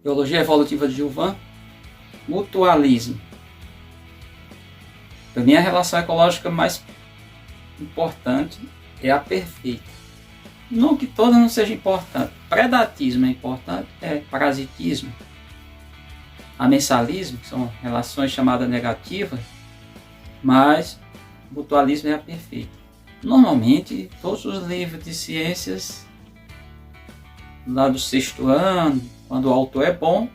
Biologia evolutiva de Gilvan, mutualismo. Para mim, a relação ecológica mais importante é a perfeita. Não que toda não seja importante. Predatismo é importante, parasitismo, amensalismo, que são relações chamadas negativas, mas mutualismo é a perfeita. Normalmente, todos os livros de ciências, lá do 6º ano, quando o autor é bom,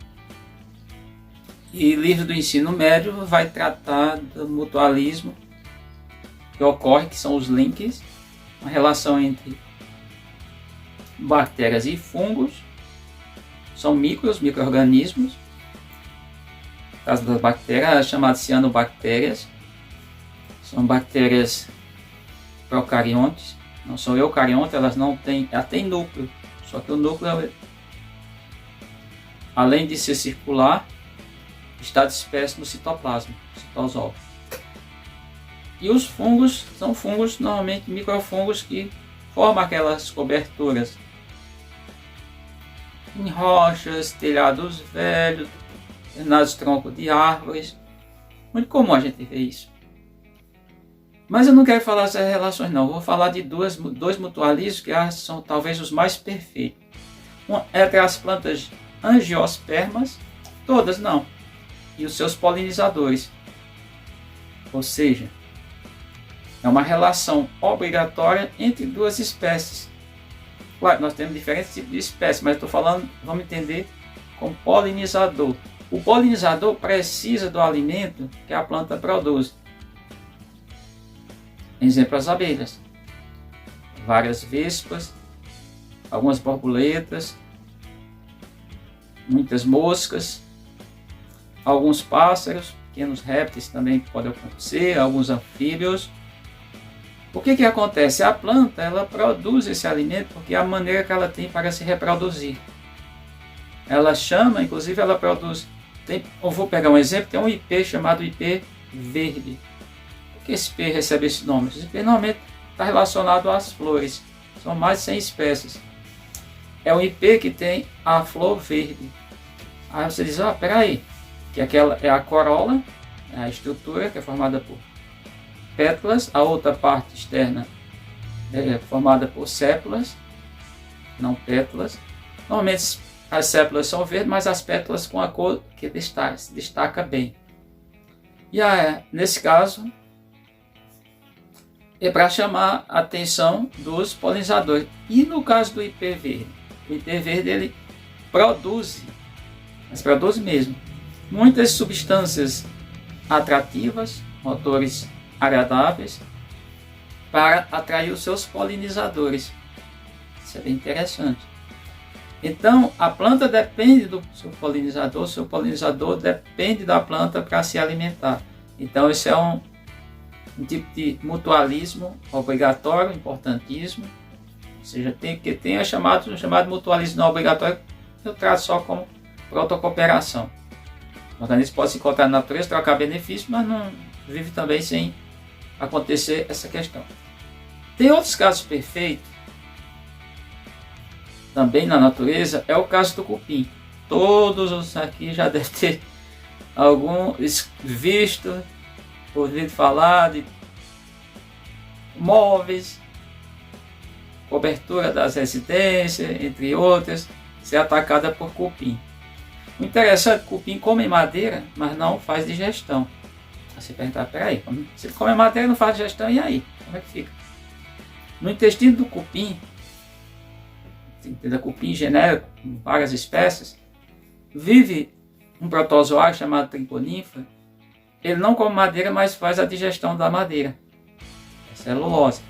e livro do ensino médio vai tratar do mutualismo que ocorre, que são os links, a relação entre bactérias e fungos, são micro-organismos. No caso das bactérias, chamadas cianobactérias, são bactérias procariontes, não são eucariontes, elas têm núcleo, só que o núcleo, além de ser circular, está disperso no citoplasma, citosol. E os fungos são fungos, normalmente microfungos, que formam aquelas coberturas em rochas, telhados velhos, determinados troncos de árvores. Muito comum a gente ver isso. Mas eu não quero falar dessas relações não, vou falar de dois mutualismos que são talvez os mais perfeitos. Um é entre as plantas angiospermas, todas não, e os seus polinizadores. Ou seja, é uma relação obrigatória entre duas espécies. Claro, nós temos diferentes tipos de espécies, mas estou falando, vamos entender, como polinizador. O polinizador precisa do alimento que a planta produz. Exemplo, as abelhas. Várias vespas, algumas borboletas, muitas moscas, alguns pássaros, pequenos répteis também podem acontecer, alguns anfíbios. O que acontece? A planta, ela produz esse alimento porque é a maneira que ela tem para se reproduzir. Ela chama, inclusive ela produz. Eu vou pegar um exemplo, tem um IP chamado IP verde. Por que esse IP recebe esse nome? Esse IP normalmente está relacionado às flores. São mais de 100 espécies. É um IP que tem a flor verde. Aí você diz, peraí, que aquela é a corola, é a estrutura que é formada por pétalas, a outra parte externa é formada por sépulas, não pétalas. Normalmente as sépulas são verdes, mas as pétalas com a cor que se destaca bem. E nesse caso, é para chamar a atenção dos polinizadores. E no caso do IP verde, o IP verde ele produz, mas produz mesmo, muitas substâncias atrativas, odores agradáveis, para atrair os seus polinizadores. Isso é bem interessante. Então, a planta depende do seu polinizador depende da planta para se alimentar. Então, esse é um tipo de mutualismo obrigatório, importantíssimo. Ou seja, tem o chamado mutualismo não obrigatório, eu trato só como protocooperação. O organismo pode se encontrar na natureza, trocar benefícios, mas não vive também sem acontecer essa questão. Tem outros casos perfeitos, também na natureza, é o caso do cupim. Todos os aqui já devem ter visto, ouvido falar de móveis, cobertura das residências, entre outras, ser atacada por cupim. O interessante, o cupim come madeira, mas não faz digestão. Você perguntar, peraí, se ele come madeira e não faz digestão, e aí? Como é que fica? No intestino do cupim, cupim genérico, com várias espécies, vive um protozoário chamado triconinfa. Ele não come madeira, mas faz a digestão da madeira. É celulose.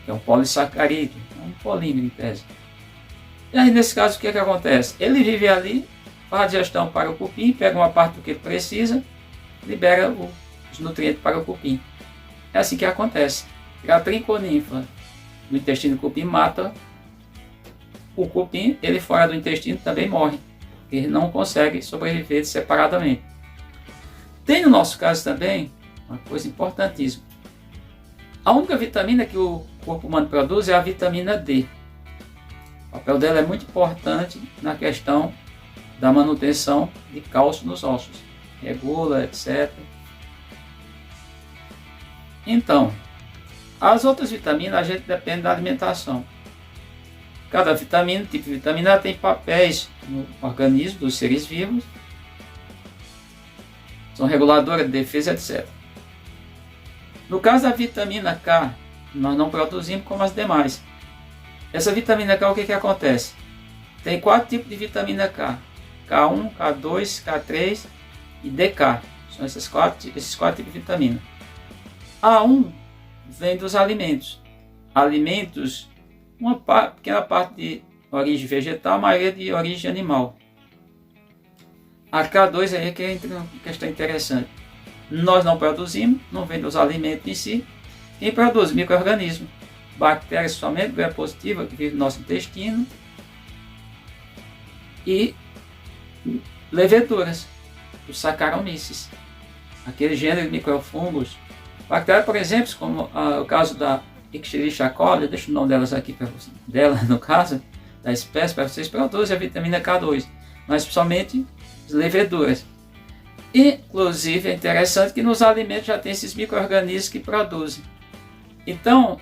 É um polissacarídeo, é um polímero em tese. E aí, nesse caso, o que acontece? Ele vive ali, faz a digestão para o cupim, pega uma parte do que ele precisa, libera os nutrientes para o cupim. É assim que acontece. A triconinfa do intestino do cupim mata o cupim, ele fora do intestino também morre. Ele não consegue sobreviver separadamente. Tem no nosso caso também uma coisa importantíssima. A única vitamina que o corpo humano produz é a vitamina D. O papel dela é muito importante na questão da manutenção de cálcio nos ossos. Regula, etc. Então, as outras vitaminas a gente depende da alimentação. Cada vitamina, tipo de vitamina, tem papéis no organismo dos seres vivos. São reguladoras de defesa, etc. No caso da vitamina K, nós não produzimos como as demais. Essa vitamina K, o que acontece? Tem 4 tipos de vitamina K. K1, K2, K3 e DK. São esses quatro tipos de vitamina. A1 vem dos alimentos. Alimentos, uma pequena parte de origem vegetal, a maioria de origem animal. A K2 aí é que entra uma questão interessante. Nós não produzimos, não vem dos alimentos em si. Quem produz? Micro-organismos. Bactérias somente gram-positivas que vivem no nosso intestino. E leveduras, os Saccharomyces. Aquele gênero de microfungos. Bactérias, por exemplo, como o caso da Escherichia coli, deixo o nome delas aqui para vocês, dela no caso, da espécie, para vocês, produzem a vitamina K2, mas principalmente leveduras. Inclusive é interessante que nos alimentos já tem esses micro-organismos que produzem. Então,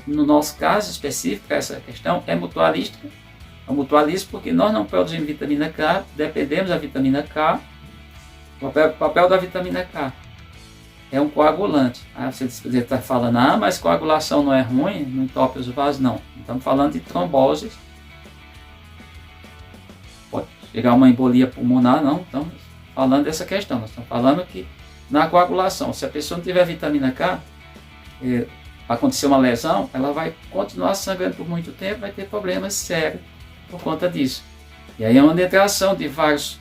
no nosso caso específico, essa questão é mutualística. É mutualismo porque nós não produzimos vitamina K, dependemos da vitamina K. O papel da vitamina K é um coagulante. Você está falando, mas coagulação não é ruim, não entope os vasos, não. Estamos falando de tromboses. Pode chegar uma embolia pulmonar, não. Estamos falando dessa questão. Nós estamos falando que na coagulação, se a pessoa não tiver vitamina K, acontecer uma lesão, ela vai continuar sangrando por muito tempo, vai ter problemas sérios por conta disso. E aí é uma interação de vários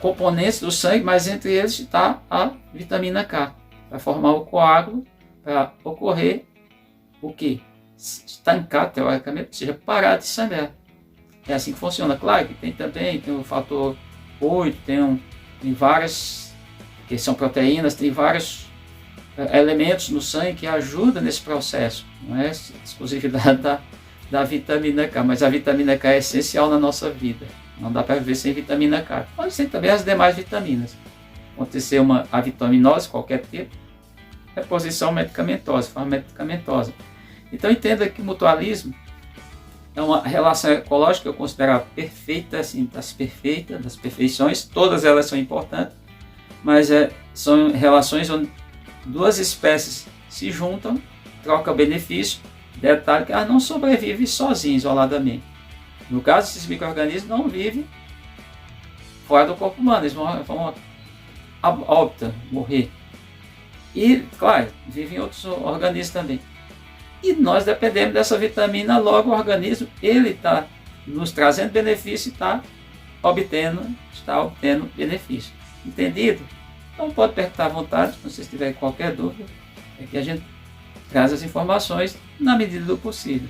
componentes do sangue, mas entre eles está a vitamina K, para formar o coágulo, para ocorrer o que? Estancar, teoricamente, ou seja, parar de sangrar. É assim que funciona. Claro que tem o fator 8, tem várias, que são proteínas, tem vários elementos no sangue que ajudam nesse processo. Não é exclusividade da vitamina K, mas a vitamina K é essencial na nossa vida. Não dá para viver sem vitamina K. Pode ser também as demais vitaminas. Acontecer a vitaminose, qualquer tipo, reposição medicamentosa, forma medicamentosa. Então entenda que o mutualismo é uma relação ecológica que eu considero perfeita, assim, das perfeições, todas elas são importantes, mas são relações onde duas espécies se juntam, trocam benefício. Detalhe que elas não sobrevivem sozinhas, isoladamente. No caso, esses micro-organismos não vivem fora do corpo humano, eles vão óbito, morrer. E, claro, vivem outros organismos também. E nós dependemos dessa vitamina, logo o organismo ele está nos trazendo benefício e está obtendo benefício. Entendido? Então pode perguntar à vontade, se vocês tiverem qualquer dúvida, é que a gente traz as informações na medida do possível.